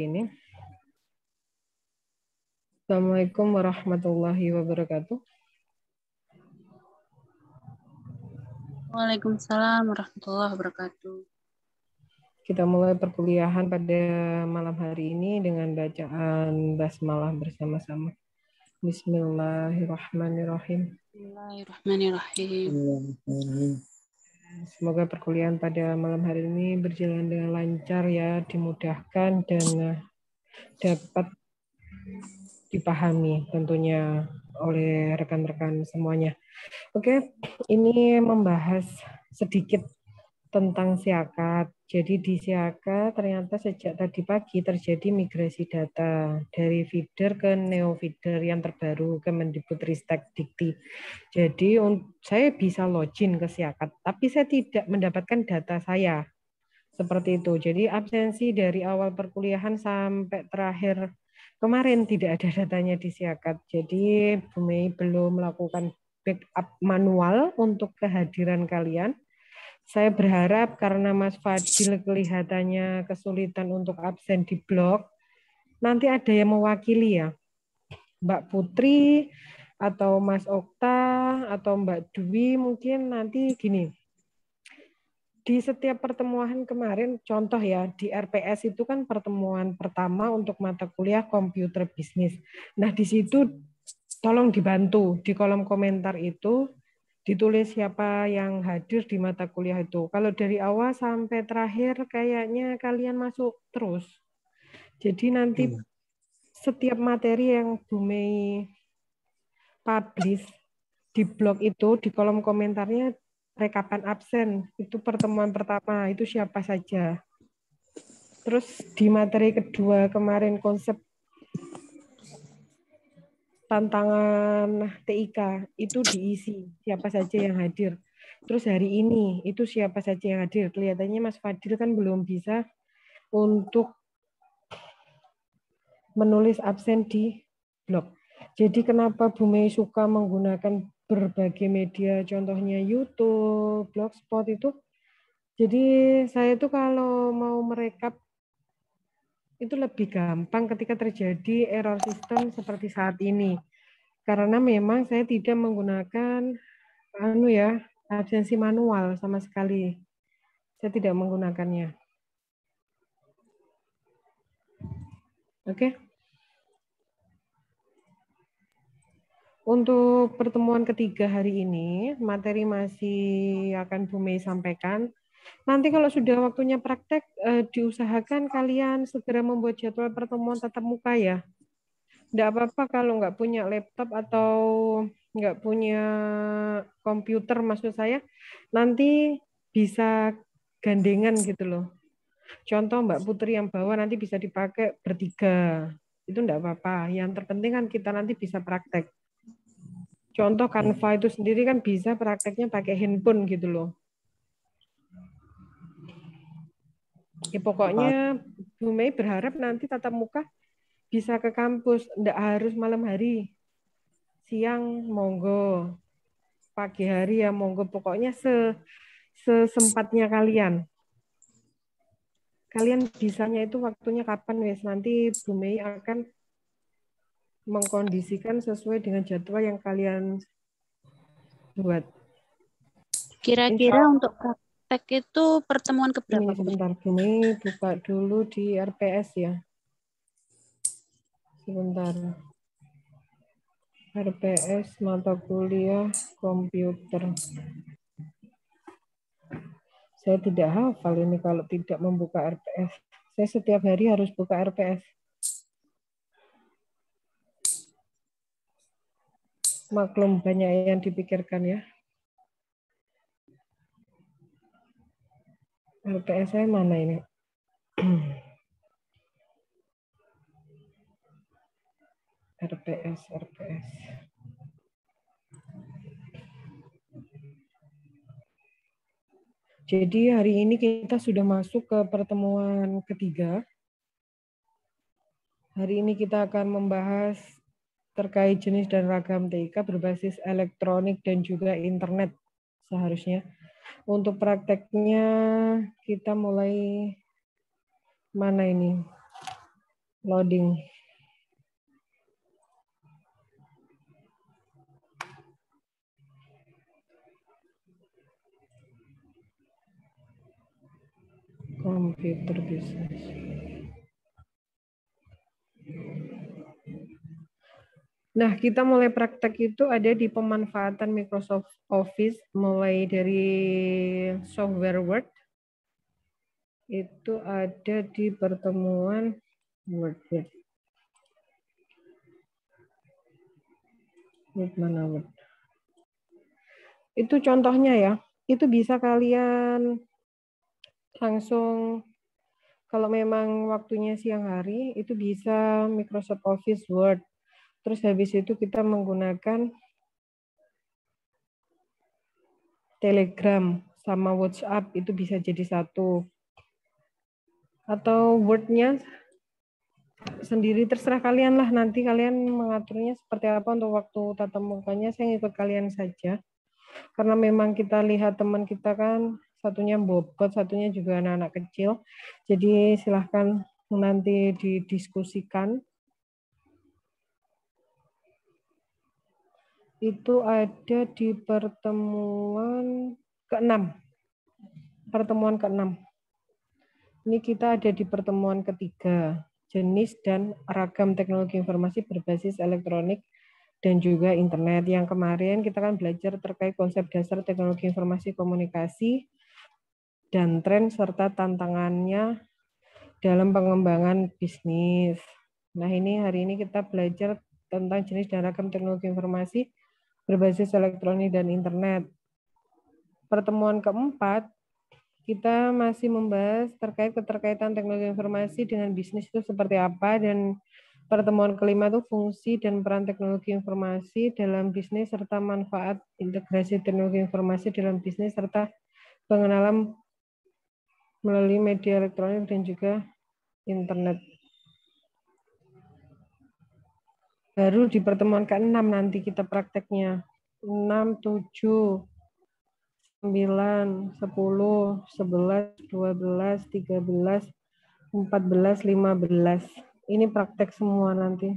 ini. Assalamualaikum warahmatullahi wabarakatuh. Waalaikumsalam warahmatullahi wabarakatuh. Kita mulai perkuliahan pada malam hari ini dengan bacaan basmalah bersama-sama. Bismillahirrahmanirrahim. Bismillahirrahmanirrahim. Semoga perkuliahan pada malam hari ini berjalan dengan lancar ya, dimudahkan dan dapat dipahami tentunya oleh rekan-rekan semuanya. Oke, ini membahas sedikit tentang Siakat. Jadi di Siakat ternyata sejak tadi pagi terjadi migrasi data dari feeder ke neo feeder yang terbaru Kemendikbudristek Dikti. Jadi saya bisa login ke Siakat, tapi saya tidak mendapatkan data saya. Seperti itu. Jadi absensi dari awal perkuliahan sampai terakhir kemarin tidak ada datanya di Siakat. Jadi Bu Mei belum melakukan backup manual untuk kehadiran kalian. Saya berharap karena Mas Fadil kelihatannya kesulitan untuk absen di blog, nanti ada yang mewakili ya. Mbak Putri atau Mas Okta atau Mbak Dwi mungkin nanti gini. Di setiap pertemuan kemarin, contoh ya, di RPS itu kan pertemuan pertama untuk mata kuliah komputer bisnis. Nah, di situ tolong dibantu di kolom komentar itu ditulis siapa yang hadir di mata kuliah itu. Kalau dari awal sampai terakhir kayaknya kalian masuk terus. Jadi nanti setiap materi yang Bu Mei publish di blog itu, di kolom komentarnya rekapan absen. Itu pertemuan pertama, itu siapa saja. Terus di materi kedua kemarin konsep tantangan TIK itu diisi siapa saja yang hadir. Terus hari ini itu siapa saja yang hadir. Kelihatannya Mas Fadil kan belum bisa untuk menulis absen di blog. Jadi kenapa Bu Mei suka menggunakan berbagai media, contohnya YouTube, Blogspot itu. Jadi saya itu kalau mau merekap itu lebih gampang ketika terjadi error sistem seperti saat ini. Karena memang saya tidak menggunakan absensi manual sama sekali. Saya tidak menggunakannya. Oke. Untuk pertemuan ketiga hari ini, materi masih akan Bu Mei sampaikan. Nanti kalau sudah waktunya praktek, diusahakan kalian segera membuat jadwal pertemuan tatap muka ya. Tidak apa-apa kalau nggak punya laptop atau nggak punya komputer maksud saya, nanti bisa gandengan gitu loh. Contoh Mbak Putri yang bawa nanti bisa dipakai bertiga. Itu enggak apa-apa. Yang terpenting kan kita nanti bisa praktek. Contoh Canva itu sendiri kan bisa prakteknya pakai handphone gitu loh. Ya pokoknya Bu Mei berharap nanti tatap muka bisa ke kampus. Enggak harus malam hari. Siang monggo. Pagi hari ya monggo. Pokoknya sesempatnya kalian. Kalian bisanya itu waktunya kapan wes, nanti Bu Mei akan mengkondisikan sesuai dengan jadwal yang kalian buat. Kira-kira untuk praktek itu pertemuan keberapa? Ini sebentar Bu Mei buka dulu di RPS ya. Sebentar. RPS mata kuliah komputer. Saya tidak hafal ini kalau tidak membuka RPS. Saya setiap hari harus buka RPS. Maklum banyak yang dipikirkan ya. RPS saya mana ini? RPS. Jadi hari ini kita sudah masuk ke pertemuan ketiga. Hari ini kita akan membahas terkait jenis dan ragam TIK berbasis elektronik dan juga internet seharusnya. Untuk prakteknya kita mulai mana ini? Loading. Computer business. Nah, kita mulai praktek itu ada di pemanfaatan Microsoft Office, mulai dari software Word, itu ada di pertemuan Word. Mana Word? Itu contohnya ya, itu bisa kalian langsung, kalau memang waktunya siang hari, itu bisa Microsoft Office Word. Terus habis itu kita menggunakan Telegram sama WhatsApp, itu bisa jadi satu. Atau Word-nya sendiri, terserah kalian lah, nanti kalian mengaturnya seperti apa untuk waktu tatap mukanya, saya ngikut kalian saja. Karena memang kita lihat teman kita kan, satunya bobot, satunya juga anak-anak kecil. Jadi silahkan nanti didiskusikan. Itu ada di pertemuan ke-6. Pertemuan ke-6. Ini kita ada di pertemuan ketiga. Jenis dan ragam teknologi informasi berbasis elektronik dan juga internet. Yang kemarin kita kan belajar terkait konsep dasar teknologi informasi komunikasi dan tren serta tantangannya dalam pengembangan bisnis. Nah, ini hari ini kita belajar tentang jenis dan ragam teknologi informasi berbasis elektronik dan internet. Pertemuan keempat, kita masih membahas terkait keterkaitan teknologi informasi dengan bisnis itu seperti apa, dan pertemuan kelima itu fungsi dan peran teknologi informasi dalam bisnis serta manfaat integrasi teknologi informasi dalam bisnis serta pengenalan melalui media elektronik dan juga internet. Baru di pertemuan ke-6 nanti kita prakteknya. 6, 7, 9, 10, 11, 12, 13, 14, 15. Ini praktek semua nanti.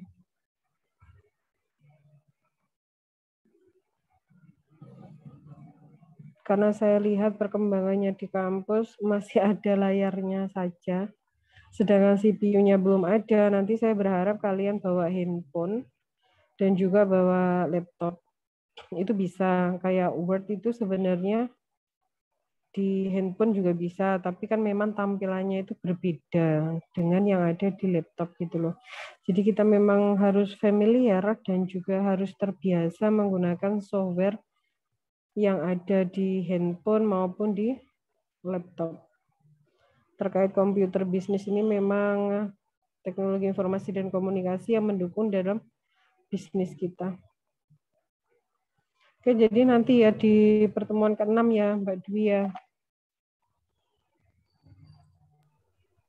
Karena saya lihat perkembangannya di kampus masih ada layarnya saja. Sedangkan CPU-nya belum ada. Nanti saya berharap kalian bawa handphone dan juga bawa laptop. Itu bisa, kayak Word itu sebenarnya di handphone juga bisa, tapi kan memang tampilannya itu berbeda dengan yang ada di laptop gitu loh. Jadi kita memang harus familiar dan juga harus terbiasa menggunakan software yang ada di handphone maupun di laptop. Terkait komputer bisnis ini memang teknologi informasi dan komunikasi yang mendukung dalam bisnis kita. Oke, jadi nanti ya di pertemuan ke-6 ya, Mbak Dwi ya.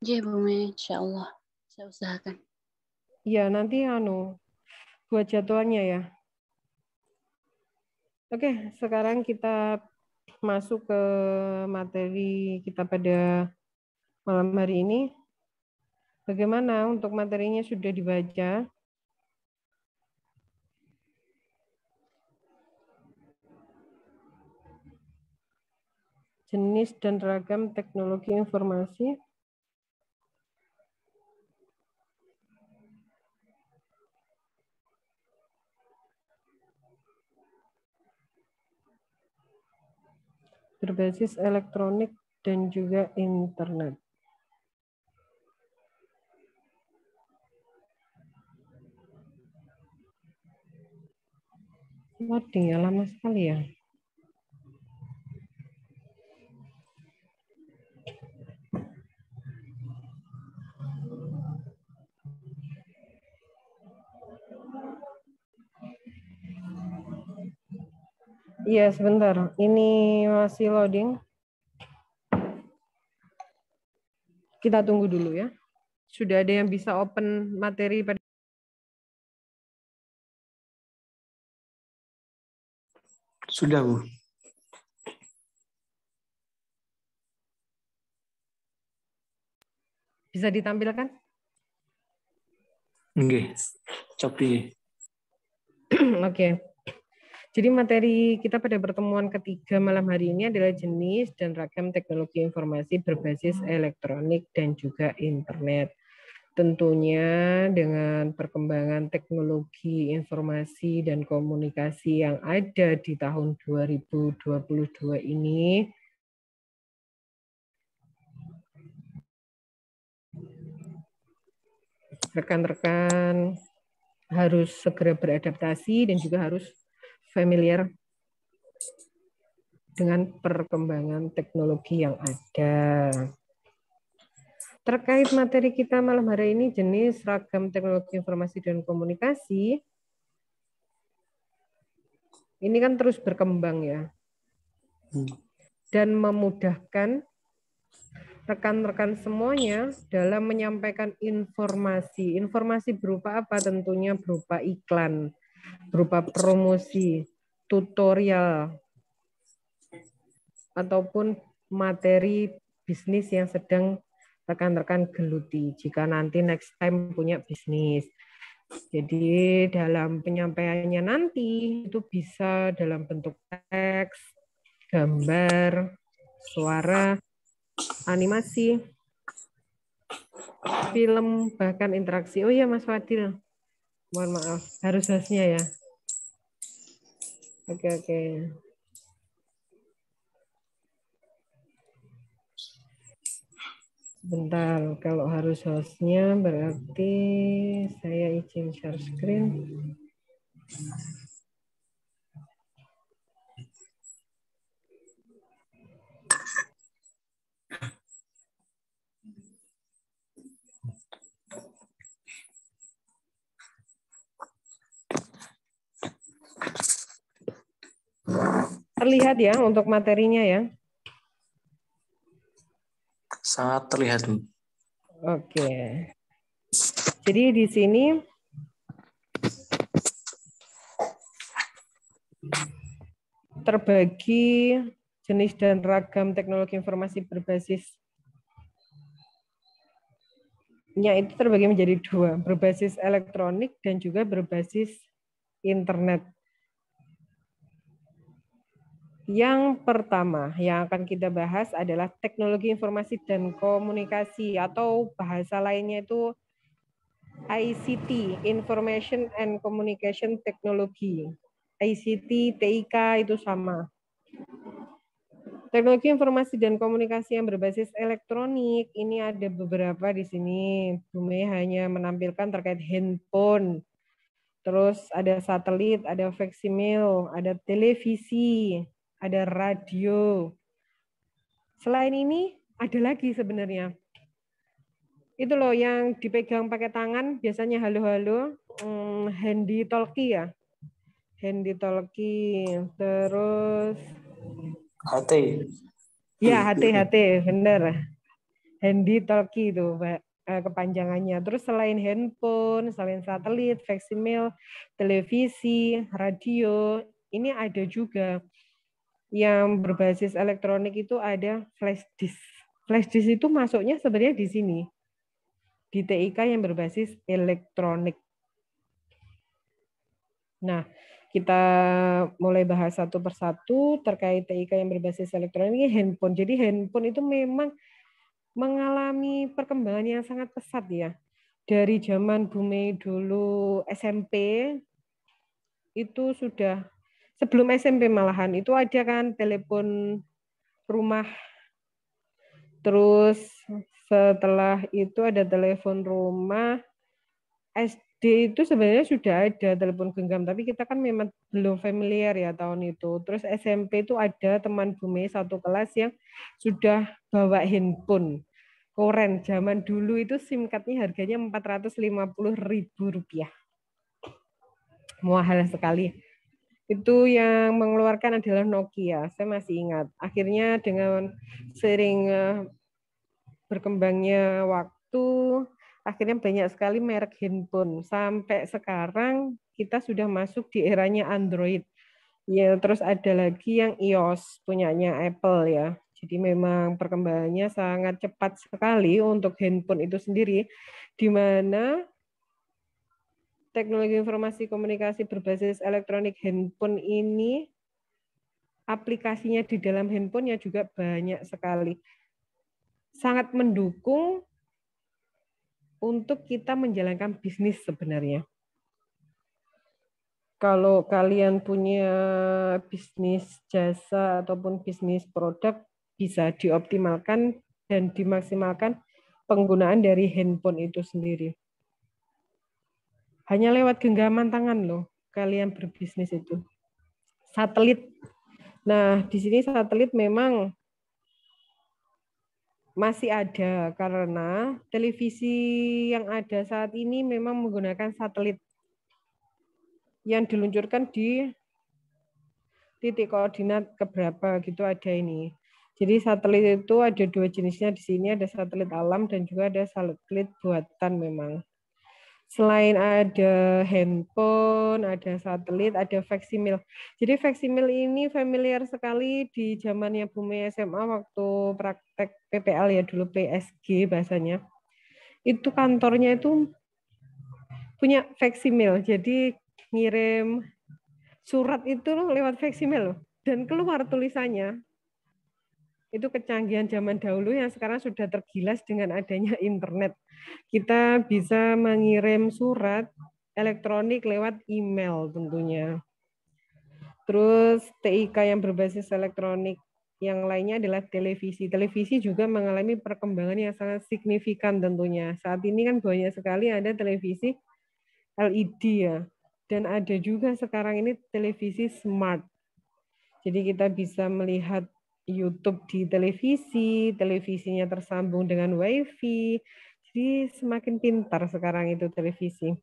Iya, Bu Mei, insya Allah. Saya usahakan. Iya, nanti buat jadwalnya ya. Oke, sekarang kita masuk ke materi kita pada malam hari ini. Bagaimana untuk materinya sudah dibaca? Jenis dan ragam teknologi informasi. Berbasis elektronik dan juga internet. Waduh, ya lama sekali ya. Iya, sebentar. Ini masih loading. Kita tunggu dulu ya. Sudah ada yang bisa open materi pada... Sudah, Bu. Bisa ditampilkan? Oke, cobi. Oke. Jadi materi kita pada pertemuan ketiga malam hari ini adalah jenis dan ragam teknologi informasi berbasis elektronik dan juga internet. Tentunya dengan perkembangan teknologi informasi dan komunikasi yang ada di tahun 2022 ini, rekan-rekan harus segera beradaptasi dan juga harus familiar dengan perkembangan teknologi yang ada. Terkait materi kita malam hari ini, jenis ragam teknologi informasi dan komunikasi, ini kan terus berkembang ya, dan memudahkan rekan-rekan semuanya dalam menyampaikan informasi. Informasi berupa apa? Tentunya berupa iklan, berupa promosi, tutorial, ataupun materi bisnis yang sedang rekan-rekan geluti jika nanti next time punya bisnis. Jadi dalam penyampaiannya nanti itu bisa dalam bentuk teks, gambar, suara, animasi, film, bahkan interaksi. Oh iya Mas Fadil, mohon maaf, harus hostnya ya. Oke. Bentar, kalau harus hostnya berarti saya izin share screen. Terlihat ya untuk materinya ya? Sangat terlihat, Bu. Oke. Jadi di sini terbagi jenis dan ragam teknologi informasi berbasisnya itu terbagi menjadi dua, berbasis elektronik dan juga berbasis internet. Yang pertama yang akan kita bahas adalah teknologi informasi dan komunikasi atau bahasa lainnya itu ICT, Information and Communication Technology. ICT, TIK itu sama. Teknologi informasi dan komunikasi yang berbasis elektronik, ini ada beberapa di sini. Bu Mei hanya menampilkan terkait handphone, terus ada satelit, ada faksimil, ada televisi, ada radio. Selain ini, ada lagi sebenarnya. Itu loh yang dipegang pakai tangan, biasanya halo-halo, handy talkie ya. Handy talkie, terus HT. ya HT, bener. Handy talkie itu kepanjangannya. Terus selain handphone, selain satelit, faksimil, televisi, radio, ini ada juga yang berbasis elektronik itu ada flash disk. Flash disk itu masuknya sebenarnya di sini. Di TIK yang berbasis elektronik. Nah, kita mulai bahas satu persatu terkait TIK yang berbasis elektronik, handphone. Jadi handphone itu memang mengalami perkembangan yang sangat pesat ya. Dari zaman Bu Mei dulu SMP, itu sudah, sebelum SMP malahan, itu ada kan telepon rumah. Terus setelah itu ada telepon rumah. SD itu sebenarnya sudah ada telepon genggam, tapi kita kan memang belum familiar ya tahun itu. Terus SMP itu ada teman Bu Mei satu kelas yang sudah bawa handphone. Koren, zaman dulu itu SIM card-nya harganya Rp450.000. Mahal sekali. Itu yang mengeluarkan adalah Nokia, saya masih ingat. Akhirnya dengan sering berkembangnya waktu, akhirnya banyak sekali merek handphone. Sampai sekarang kita sudah masuk di eranya Android. Ya, terus ada lagi yang iOS punyanya Apple ya. Jadi memang perkembangannya sangat cepat sekali untuk handphone itu sendiri, di mana teknologi informasi komunikasi berbasis elektronik handphone ini, aplikasinya di dalam handphonenya juga banyak sekali. Sangat mendukung untuk kita menjalankan bisnis sebenarnya. Kalau kalian punya bisnis jasa ataupun bisnis produk, bisa dioptimalkan dan dimaksimalkan penggunaan dari handphone itu sendiri. Hanya lewat genggaman tangan loh, kalian berbisnis itu. Satelit. Nah, di sini satelit memang masih ada karena televisi yang ada saat ini memang menggunakan satelit yang diluncurkan di titik koordinat keberapa gitu ada ini. Jadi satelit itu ada dua jenisnya di sini, ada satelit alam dan juga ada satelit buatan memang. Selain ada handphone, ada satelit, ada faksimil. Jadi faksimil ini familiar sekali di zamannya Bu Mei SMA waktu praktek PPL ya dulu PSG bahasanya. Itu kantornya itu punya faksimil. Jadi ngirim surat itu lewat faksimil dan keluar tulisannya. Itu kecanggihan zaman dahulu yang sekarang sudah tergilas dengan adanya internet. Kita bisa mengirim surat elektronik lewat email tentunya. Terus TIK yang berbasis elektronik yang lainnya adalah televisi. Televisi juga mengalami perkembangan yang sangat signifikan tentunya. Saat ini kan banyak sekali ada televisi LED ya. Dan ada juga sekarang ini televisi smart. Jadi kita bisa melihat YouTube di televisi, televisinya tersambung dengan WiFi. Jadi semakin pintar sekarang itu televisi.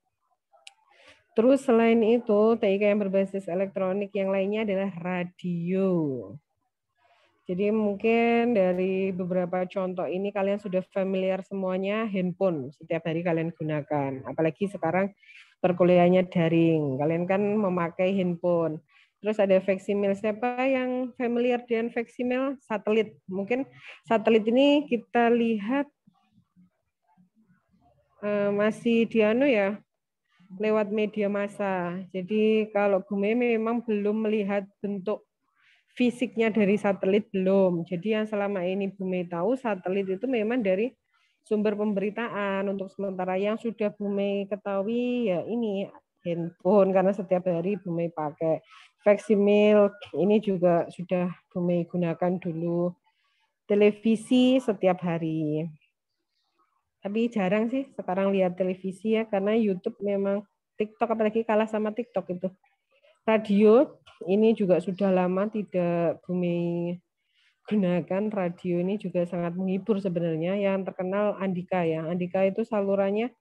Terus selain itu, TIK yang berbasis elektronik yang lainnya adalah radio. Jadi mungkin dari beberapa contoh ini kalian sudah familiar semuanya, handphone setiap hari kalian gunakan. Apalagi sekarang perkuliahannya daring, kalian kan memakai handphone. Terus ada faksimil, siapa yang familiar dengan faksimil? Satelit. Mungkin satelit ini kita lihat masih ya, lewat media massa. Jadi kalau Bu Mei memang belum melihat bentuk fisiknya dari satelit belum. Jadi yang selama ini Bu Mei tahu satelit itu memang dari sumber pemberitaan. Untuk sementara yang sudah Bu Mei ketahui ya ini handphone karena setiap hari Bu Mei pakai. Faksimil ini juga sudah Bu Mei gunakan dulu. Televisi setiap hari. Tapi jarang sih sekarang lihat televisi ya karena YouTube memang TikTok apalagi kalah sama TikTok itu. Radio ini juga sudah lama tidak Bu Mei gunakan. Radio ini juga sangat menghibur sebenarnya. Yang terkenal Andika ya. Andika itu salurannya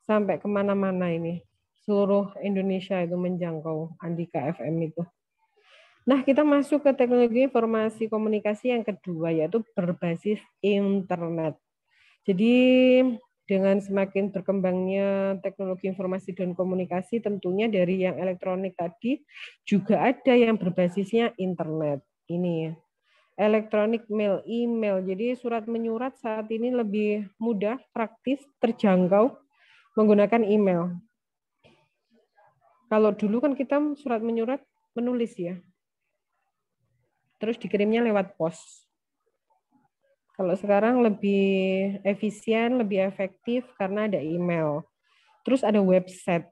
sampai kemana-mana ini. Seluruh Indonesia itu menjangkau Andika FM itu. Nah, kita masuk ke teknologi informasi komunikasi yang kedua, yaitu berbasis internet. Jadi dengan semakin berkembangnya teknologi informasi dan komunikasi, tentunya dari yang elektronik tadi juga ada yang berbasisnya internet. Ini elektronik mail, email. Jadi surat menyurat saat ini lebih mudah, praktis, terjangkau menggunakan email. Kalau dulu kan kita surat menyurat menulis ya. Terus dikirimnya lewat pos. Kalau sekarang lebih efisien, lebih efektif karena ada email. Terus ada website.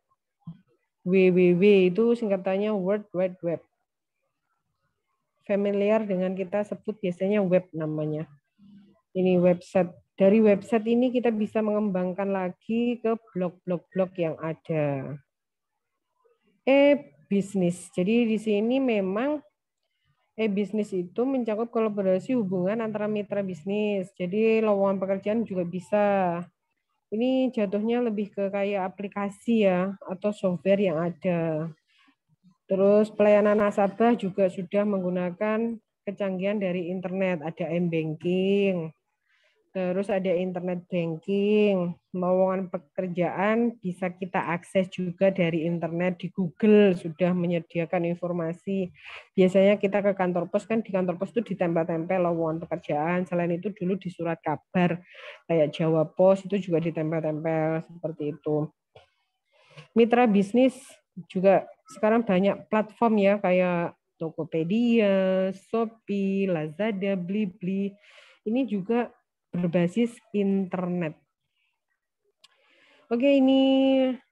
www itu singkatannya World Wide Web. Familiar dengan kita sebut biasanya web namanya. Ini website. Dari website ini kita bisa mengembangkan lagi ke blog-blog yang ada. Bisnis. Jadi di sini memang bisnis itu mencakup kolaborasi hubungan antara mitra bisnis. Jadi lowongan pekerjaan juga bisa. Ini jatuhnya lebih ke kayak aplikasi ya atau software yang ada. Terus pelayanan nasabah juga sudah menggunakan kecanggihan dari internet. Ada m-banking. Terus ada internet banking, lowongan pekerjaan bisa kita akses juga dari internet. Di Google sudah menyediakan informasi. Biasanya kita ke kantor pos kan, di kantor pos itu ditempel-tempel lowongan pekerjaan. Selain itu dulu di surat kabar kayak Jawa Pos itu juga ditempel-tempel seperti itu. Mitra bisnis juga sekarang banyak platform ya kayak Tokopedia, Shopee, Lazada, Blibli. Ini juga berbasis internet. Oke, ini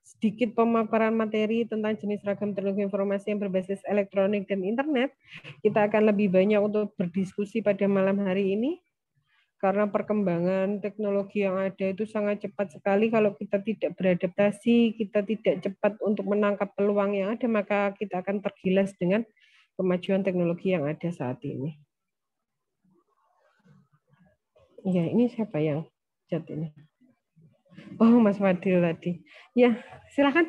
sedikit pemaparan materi tentang jenis ragam teknologi informasi yang berbasis elektronik dan internet. Kita akan lebih banyak untuk berdiskusi pada malam hari ini. Karena perkembangan teknologi yang ada itu sangat cepat sekali. Kalau kita tidak beradaptasi, kita tidak cepat untuk menangkap peluang yang ada, maka kita akan tergilas dengan kemajuan teknologi yang ada saat ini. Ya, ini siapa yang chat ini? Oh, Mas Fadil tadi. Ya, silakan.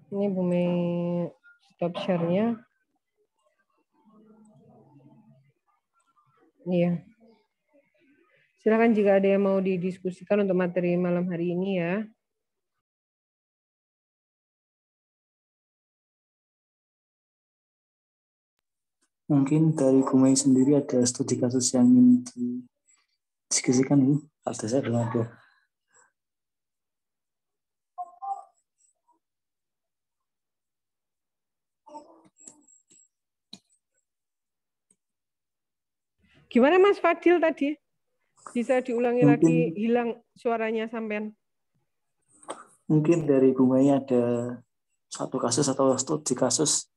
Ini Bu Mei stop share-nya. Iya. Silakan jika ada yang mau didiskusikan untuk materi malam hari ini ya. Mungkin dari Gumai sendiri ada studi kasus yang ingin didiskusikan ini. Ada saya belum ada. Gimana Mas Fadil tadi? Bisa diulangi Mungkin, lagi, hilang suaranya sampean. mungkin dari Gumai ada satu kasus atau studi kasus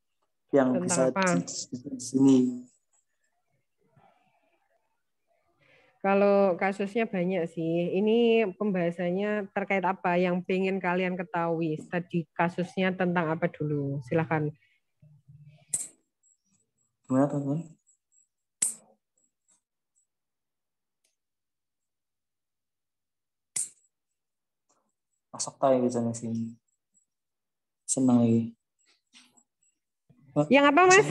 yang Tentang bisa apa? di sini. Kalau kasusnya banyak sih. Ini pembahasannya terkait apa yang pengen kalian ketahui. Tadi kasusnya tentang apa dulu? Silakan. Gimana teman-teman? Masuk tayo gitu nih sini. Senang lagi. Yang apa Mas?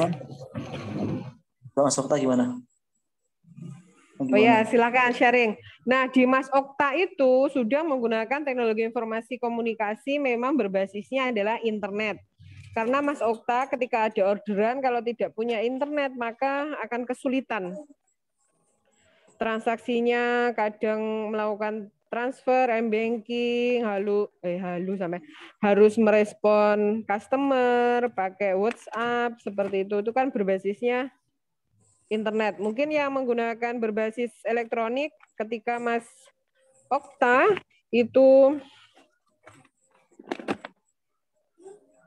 Masuk tayo gimana? Oh ya, silakan sharing. Nah, di Mas Okta itu sudah menggunakan teknologi informasi komunikasi memang berbasisnya adalah internet. Karena Mas Okta ketika ada orderan kalau tidak punya internet maka akan kesulitan. Transaksinya kadang melakukan transfer, m-banking, harus merespon customer pakai WhatsApp seperti itu kan berbasisnya internet. Mungkin yang menggunakan berbasis elektronik ketika Mas Okta itu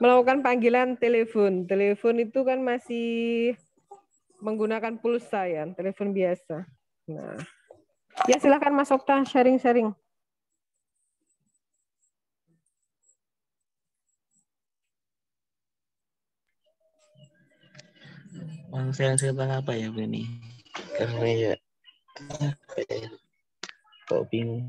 melakukan panggilan telepon. Telepon itu kan masih menggunakan pulsa ya, telepon biasa. Nah, ya silakan Mas Okta sharing-sharing. Bang, saya tentang apa ya ini? Karena ya kok bingung.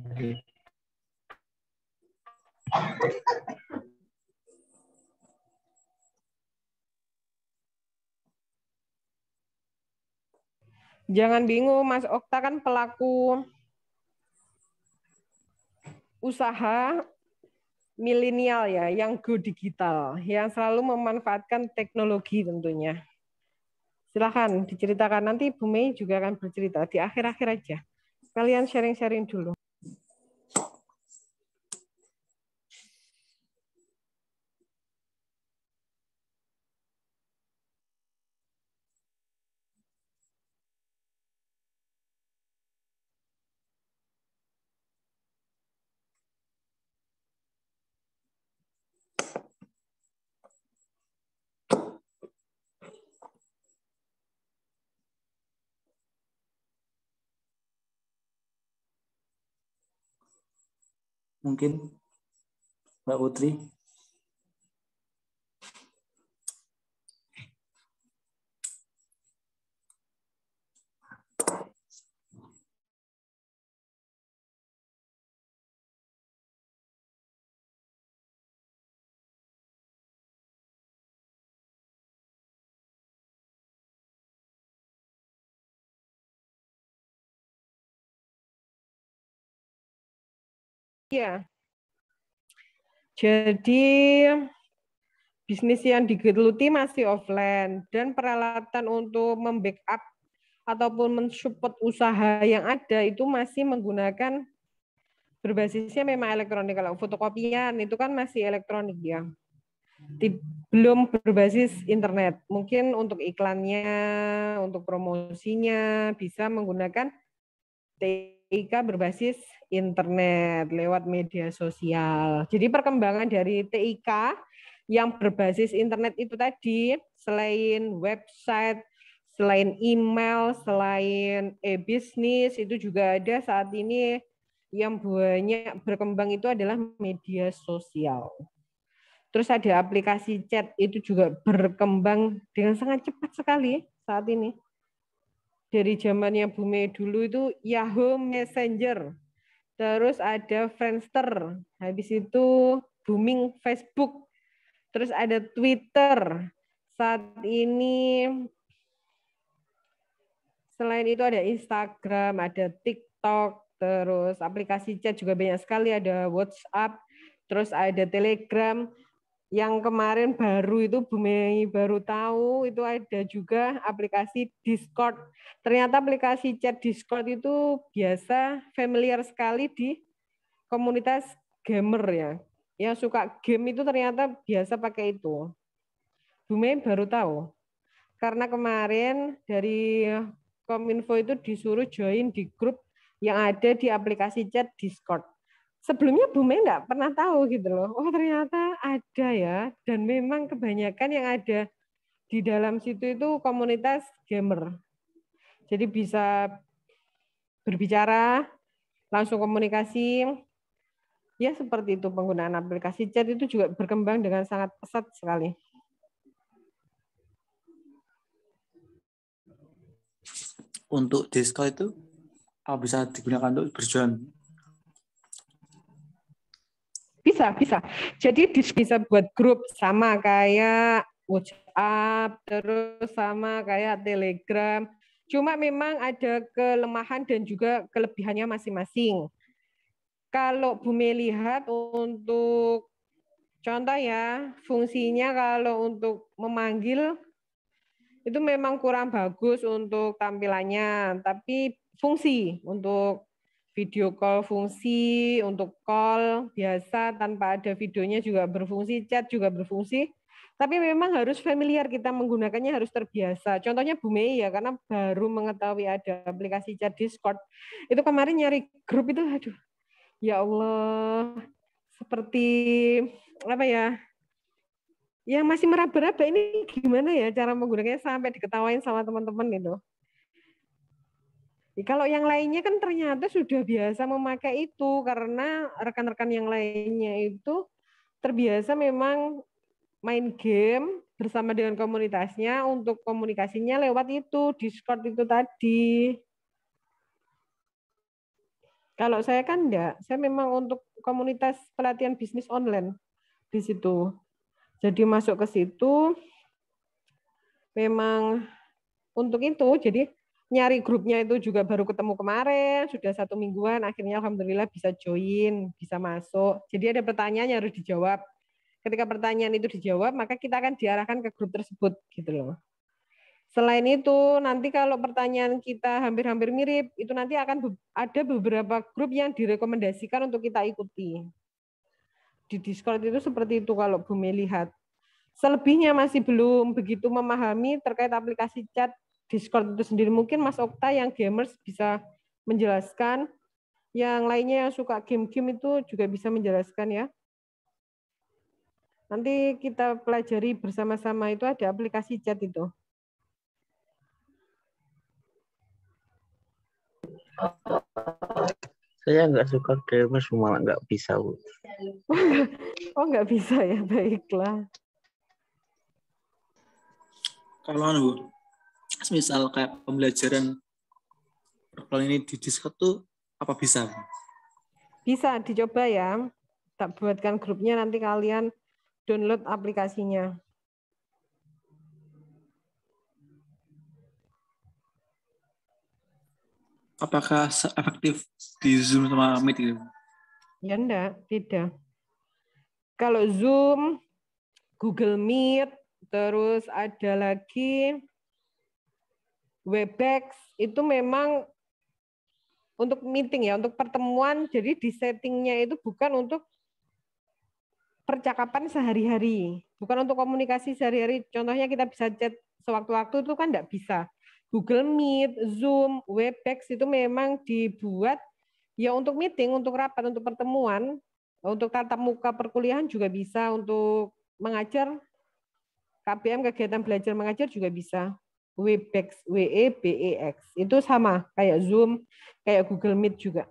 Jangan bingung, Mas Okta kan pelaku usaha milenial ya, yang go digital, yang selalu memanfaatkan teknologi tentunya. Silahkan diceritakan, nanti Bu Mei juga akan bercerita di akhir-akhir aja. Kalian sharing-sharing dulu. Mungkin Mbak Putri. Ya, jadi bisnis yang digeluti masih offline dan peralatan untuk membackup ataupun mensupport usaha yang ada itu masih menggunakan berbasisnya memang elektronik. Kalau fotokopian itu kan masih elektronik ya. Belum berbasis internet. Mungkin untuk iklannya, untuk promosinya bisa menggunakan TIK berbasis internet lewat media sosial. Jadi perkembangan dari TIK yang berbasis internet itu tadi, selain website, selain email, selain e-bisnis, itu juga ada saat ini yang banyak berkembang itu adalah media sosial. Terus ada aplikasi chat, itu juga berkembang dengan sangat cepat sekali saat ini. Dari zamannya Bu Mei dulu itu Yahoo Messenger, terus ada Friendster, habis itu booming Facebook, terus ada Twitter. Saat ini selain itu ada Instagram, ada TikTok, terus aplikasi chat juga banyak sekali, ada WhatsApp, terus ada Telegram. Yang kemarin baru itu Bu Mei baru tahu itu ada juga aplikasi Discord. Ternyata aplikasi chat Discord itu biasa familiar sekali di komunitas gamer ya. Yang suka game itu ternyata biasa pakai itu. Bu Mei baru tahu. Karena kemarin dari Kominfo itu disuruh join di grup yang ada di aplikasi chat Discord. Sebelumnya Bu Mei nggak pernah tahu gitu loh. Oh ternyata ada ya. Dan memang kebanyakan yang ada di dalam situ itu komunitas gamer. Jadi bisa berbicara, langsung komunikasi. Ya seperti itu penggunaan aplikasi chat itu juga berkembang dengan sangat pesat sekali. Untuk Discord itu bisa digunakan untuk berjualan? Bisa. Jadi bisa buat grup sama kayak WhatsApp, terus sama kayak Telegram. Cuma memang ada kelemahan dan juga kelebihannya masing-masing. Kalau Bu Mei lihat untuk contoh ya, fungsinya kalau untuk memanggil itu memang kurang bagus untuk tampilannya, tapi fungsi untuk video call fungsi, untuk call biasa tanpa ada videonya juga berfungsi, chat juga berfungsi. Tapi memang harus familiar kita menggunakannya, harus terbiasa. Contohnya Bu Mei ya, karena baru mengetahui ada aplikasi chat Discord. Itu kemarin nyari grup itu, aduh, ya Allah, seperti apa ya? Yang masih meraba-raba ini gimana ya cara menggunakannya sampai diketawain sama teman-teman itu. Kalau yang lainnya kan ternyata sudah biasa memakai itu karena rekan-rekan yang lainnya itu terbiasa memang main game bersama dengan komunitasnya untuk komunikasinya lewat itu, Discord itu tadi. Kalau saya kan enggak, saya memang untuk komunitas pelatihan bisnis online di situ. Jadi masuk ke situ memang untuk itu, jadi nyari grupnya itu juga baru ketemu kemarin, sudah 1 mingguan, akhirnya alhamdulillah bisa join, bisa masuk. Jadi ada pertanyaan yang harus dijawab. Ketika pertanyaan itu dijawab, maka kita akan diarahkan ke grup tersebut, gitu loh. Selain itu, nanti kalau pertanyaan kita hampir-hampir mirip, itu nanti akan ada beberapa grup yang direkomendasikan untuk kita ikuti. Di Discord itu seperti itu kalau Bu Mei lihat. Selebihnya masih belum begitu memahami terkait aplikasi chat Discord itu sendiri. Mungkin Mas Okta yang gamers bisa menjelaskan. Yang lainnya yang suka game-game itu juga bisa menjelaskan ya. Nanti kita pelajari bersama-sama, itu ada aplikasi chat itu. Saya nggak suka gamer, malah nggak bisa, Bu. Oh nggak bisa ya, baiklah. Kalau misal kayak pembelajaran perkuliahan ini di Discord tuh apa bisa? Bisa dicoba ya. Tak buatkan grupnya, nanti kalian download aplikasinya. Apakah efektif di Zoom sama Meet gitu? Ya enggak, beda. Kalau Zoom Google Meet, terus ada lagi Webex, itu memang untuk meeting ya, untuk pertemuan, jadi di settingnya itu bukan untuk percakapan sehari-hari, bukan untuk komunikasi sehari-hari. Contohnya kita bisa chat sewaktu-waktu itu kan enggak bisa. Google Meet, Zoom, Webex itu memang dibuat ya untuk meeting, untuk rapat, untuk pertemuan, untuk tatap muka perkuliahan juga bisa, untuk mengajar, KBM kegiatan belajar mengajar juga bisa. Webex, WEBEX, itu sama kayak Zoom, kayak Google Meet juga.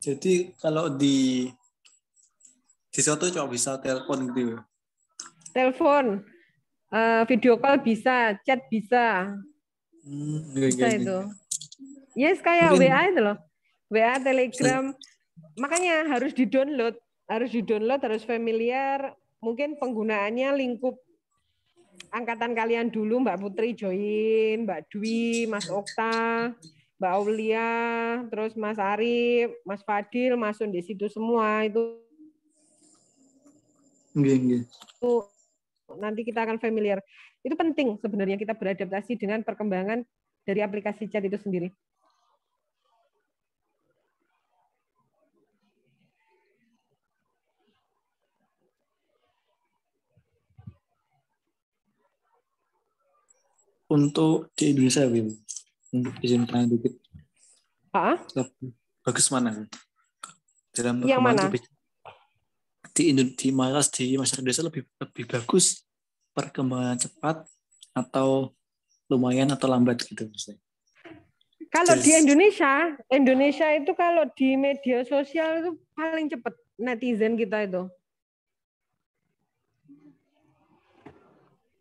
Jadi kalau di suatu cuma bisa telepon gitu ya? Telepon, video call bisa, chat bisa. Bisa Iya. itu. Yes, kayak Mungkin, WA itu loh. WA, Telegram. Makanya harus di-download, harus familiar. Mungkin penggunaannya lingkup angkatan kalian dulu, Mbak Putri join, Mbak Dwi, Mas Okta, Mbak Aulia, terus Mas Arif, Mas Fadil masuk di situ semua. Itu nanti kita akan familiar. Itu penting sebenarnya kita beradaptasi dengan perkembangan dari aplikasi chat itu sendiri. untuk di Indonesia, Bim, untuk izin tanya dikit. Bagus mana? Dalam yang mana? Di masyarakat Indonesia lebih bagus perkembangan cepat atau lumayan atau lambat gitu misalnya. Kalau di Indonesia itu kalau di media sosial itu paling cepat netizen kita itu.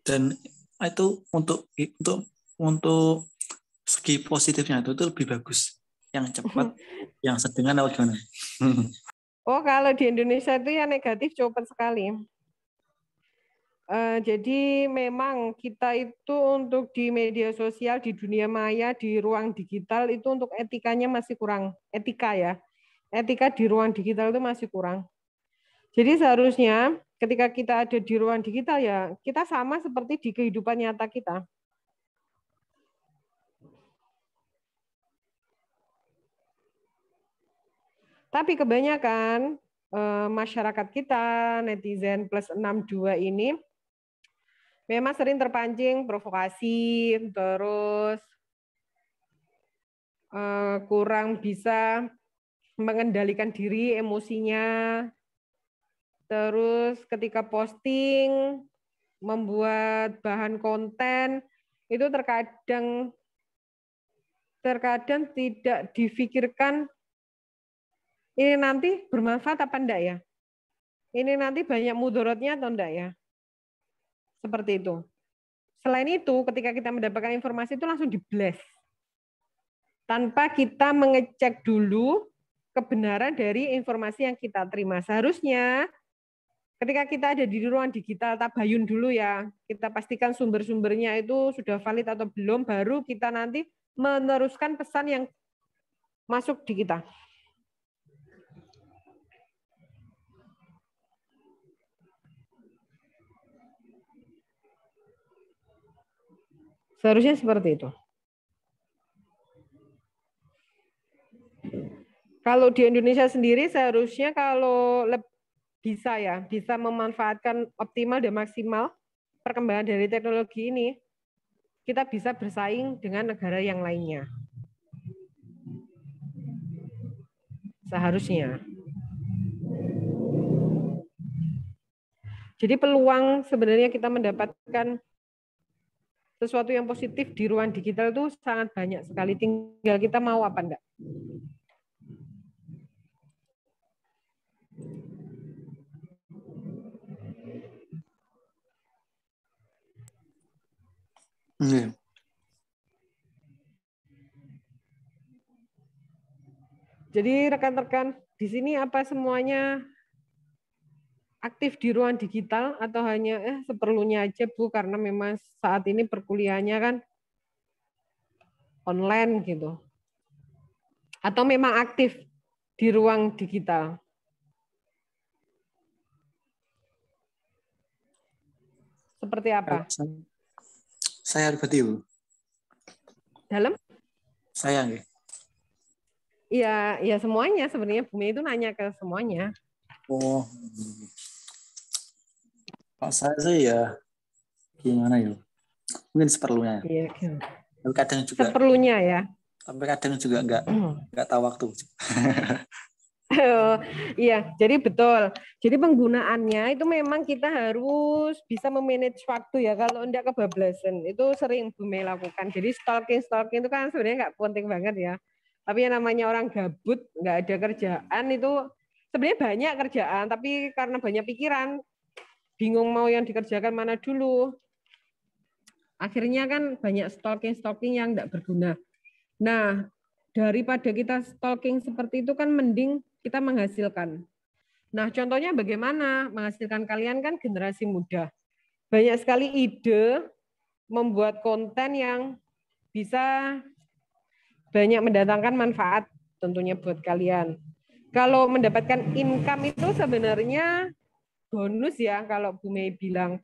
Dan itu untuk segi positifnya itu lebih bagus yang cepat, yang sedang atau gimana? Oh, kalau di Indonesia itu ya negatif cepat sekali. Jadi memang kita itu untuk di media sosial, di dunia maya, di ruang digital itu untuk etikanya masih kurang. Etika ya. Etika di ruang digital itu masih kurang. Jadi seharusnya ketika kita ada di ruang digital ya kita sama seperti di kehidupan nyata kita. Tapi kebanyakan masyarakat kita, netizen plus 62 ini, memang sering terpancing provokasi, terus kurang bisa mengendalikan diri emosinya, terus ketika posting, membuat bahan konten, itu terkadang tidak difikirkan ini nanti bermanfaat apa enggak ya? Ini nanti banyak mudorotnya atau enggak ya? Seperti itu. Selain itu, ketika kita mendapatkan informasi itu langsung di-blast. Tanpa kita mengecek dulu kebenaran dari informasi yang kita terima. Seharusnya ketika kita ada di ruang digital, tabayun dulu ya. Kita pastikan sumber-sumbernya itu sudah valid atau belum, baru kita nanti meneruskan pesan yang masuk di kita. Seharusnya seperti itu. Kalau di Indonesia sendiri seharusnya kalau bisa memanfaatkan optimal dan maksimal perkembangan dari teknologi ini, kita bisa bersaing dengan negara yang lainnya. Seharusnya. Jadi peluang sebenarnya kita mendapatkan sesuatu yang positif di ruang digital itu sangat banyak sekali. Tinggal kita mau apa enggak. Jadi rekan-rekan di sini apa semuanya aktif di ruang digital atau hanya seperlunya aja Bu, karena memang saat ini perkuliahannya kan online gitu. Atau memang aktif di ruang digital? Seperti apa? Saya berarti Bu. Dalam? Saya nggih. Iya, ya semuanya sebenarnya Bu Mei itu nanya ke semuanya. Oh. Kalau saya sih ya gimana ya? Mungkin seperlunya. Iya, gitu. Tapi kadang juga Seperlunya ya. tapi kadang juga nggak tahu waktu. Iya, jadi betul. Jadi penggunaannya itu memang kita harus bisa memanage waktu ya. Kalau enggak kebablasan, itu sering Bu Mei lakukan. Jadi stalking itu kan sebenarnya nggak penting banget ya. Tapi yang namanya orang gabut, nggak ada kerjaan itu sebenarnya banyak kerjaan, tapi karena banyak pikiran, bingung mau yang dikerjakan mana dulu. Akhirnya kan banyak stalking yang nggak berguna. Nah, daripada kita stalking seperti itu kan mending kita menghasilkan. Nah, contohnya bagaimana menghasilkan? Kalian kan generasi muda. Banyak sekali ide membuat konten yang bisa banyak mendatangkan manfaat tentunya buat kalian. Kalau mendapatkan income itu sebenarnya bonus ya kalau Bu Mei bilang.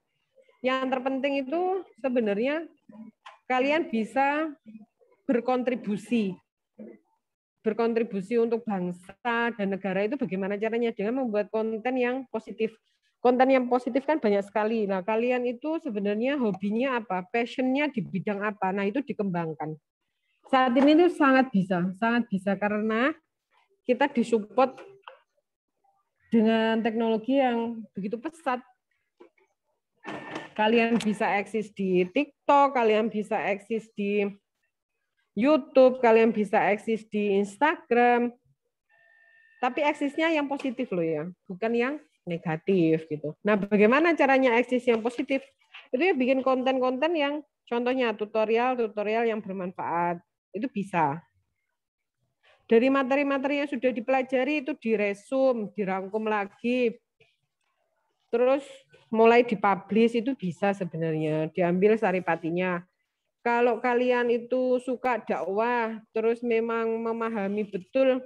Yang terpenting itu sebenarnya kalian bisa berkontribusi untuk bangsa dan negara itu bagaimana caranya dengan membuat konten yang positif. Konten yang positif kan banyak sekali. Nah, kalian itu sebenarnya hobinya apa? Passionnya di bidang apa? Nah, itu dikembangkan. Saat ini itu sangat bisa karena kita disupport dengan teknologi yang begitu pesat. Kalian bisa eksis di TikTok, kalian bisa eksis di YouTube, kalian bisa eksis di Instagram. Tapi eksisnya yang positif loh ya, bukan yang negatif gitu. Nah, bagaimana caranya eksis yang positif? Itu ya bikin konten-konten yang contohnya tutorial yang bermanfaat. Itu bisa. Dari materi-materi yang sudah dipelajari itu diresum, dirangkum lagi. Terus mulai dipublish itu bisa sebenarnya, diambil saripatinya. Kalau kalian itu suka dakwah, terus memang memahami betul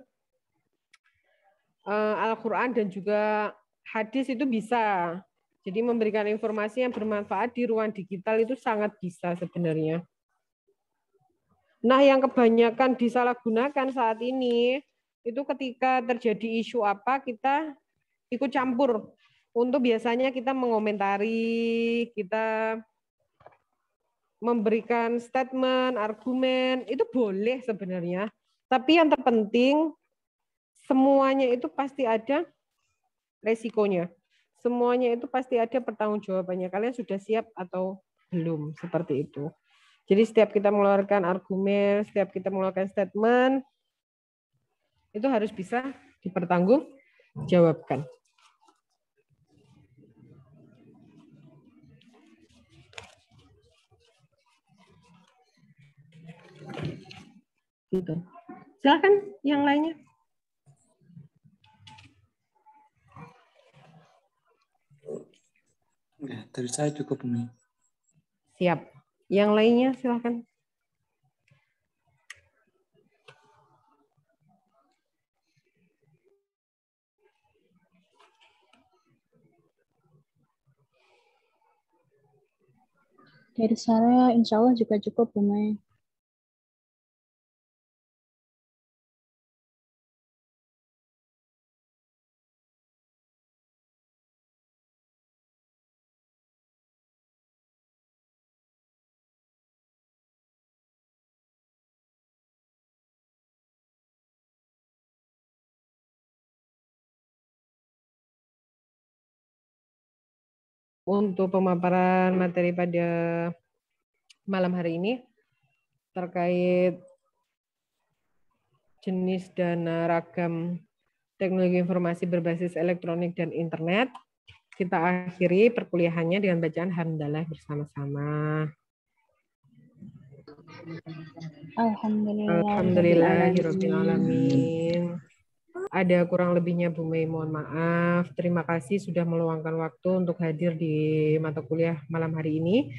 Al-Quran dan juga hadis itu bisa. Jadi memberikan informasi yang bermanfaat di ruang digital itu sangat bisa sebenarnya. Nah, yang kebanyakan disalahgunakan saat ini, itu ketika terjadi isu apa, kita ikut campur. Untuk biasanya kita mengomentari, kita memberikan statement, argumen, itu boleh sebenarnya. Tapi yang terpenting, semuanya itu pasti ada resikonya. Semuanya itu pasti ada pertanggungjawabannya. Kalian sudah siap atau belum? Seperti itu. Jadi setiap kita mengeluarkan argumen, setiap kita mengeluarkan statement, itu harus bisa dipertanggungjawabkan. Gitu. Silakan yang lainnya. Ya, dari saya cukup ini. Siap. Yang lainnya silakan. Dari saya insya Allah juga cukup, Bu Mei. Untuk pemaparan materi pada malam hari ini terkait jenis dan ragam teknologi informasi berbasis elektronik dan internet, kita akhiri perkuliahannya dengan bacaan hamdalah bersama-sama. Alhamdulillahirrahmanirrahim. Ada kurang lebihnya Bu Mei, mohon maaf. Terima kasih sudah meluangkan waktu untuk hadir di mata kuliah malam hari ini.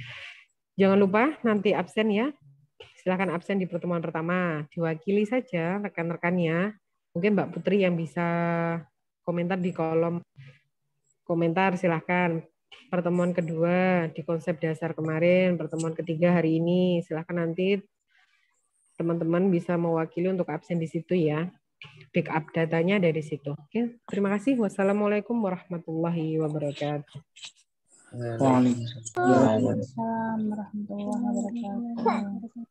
Jangan lupa nanti absen ya. Silakan absen di pertemuan pertama. Diwakili saja rekan-rekannya. Mungkin Mbak Putri yang bisa komentar di kolom komentar, silahkan. Pertemuan kedua di konsep dasar kemarin, pertemuan ketiga hari ini, silahkan nanti teman-teman bisa mewakili untuk absen di situ ya. Backup datanya dari situ. Oke, terima kasih. Wassalamualaikum warahmatullahi wabarakatuh. Waalaikumsalam warahmatullahi wabarakatuh.